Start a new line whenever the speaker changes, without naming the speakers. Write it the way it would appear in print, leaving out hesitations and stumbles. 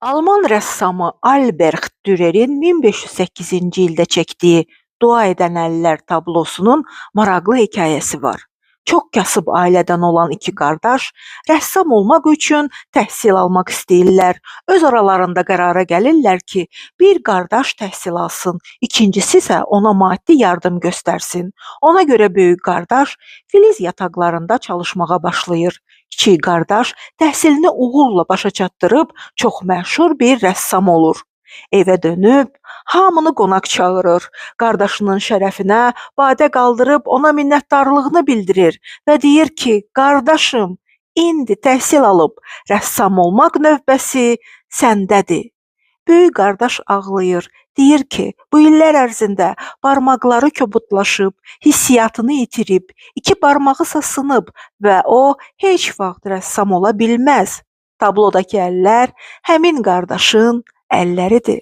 Alman rəssamı Albrecht Dürer'in 1508-ci ildə çəkdiyi Dua edən əllər tablosunun maraqlı hekayəsi var. Çox kasıb ailədən olan iki qardaş rəssam olmaq üçün təhsil almaq istəyirlər. Öz aralarında qərara gəlirlər ki, bir qardaş təhsil alsın, ikincisi isə ona maddi yardım göstərsin. Ona görə böyük qardaş filiz yataqlarında çalışmağa başlayır. Kiçik qardaş təhsilini uğurla başa çatdırıb çox məşhur bir rəssam olur. Evə dönüb hamını qonaq çağırır. Qardaşının şərəfinə badə qaldırıb ona minnətdarlığını bildirir və deyir ki, qardaşım, indi təhsil alıb rəssam olmaq növbəsi səndədir. Böyük qardaş ağlayır, deyir ki, bu illər ərzində barmaqları kobudlaşıb, hissiyatını itirib, iki barmağı sınıb və o heç vaxt rəssam ola bilməz. Tablodakı əllər həmin qardaşın əlləridir.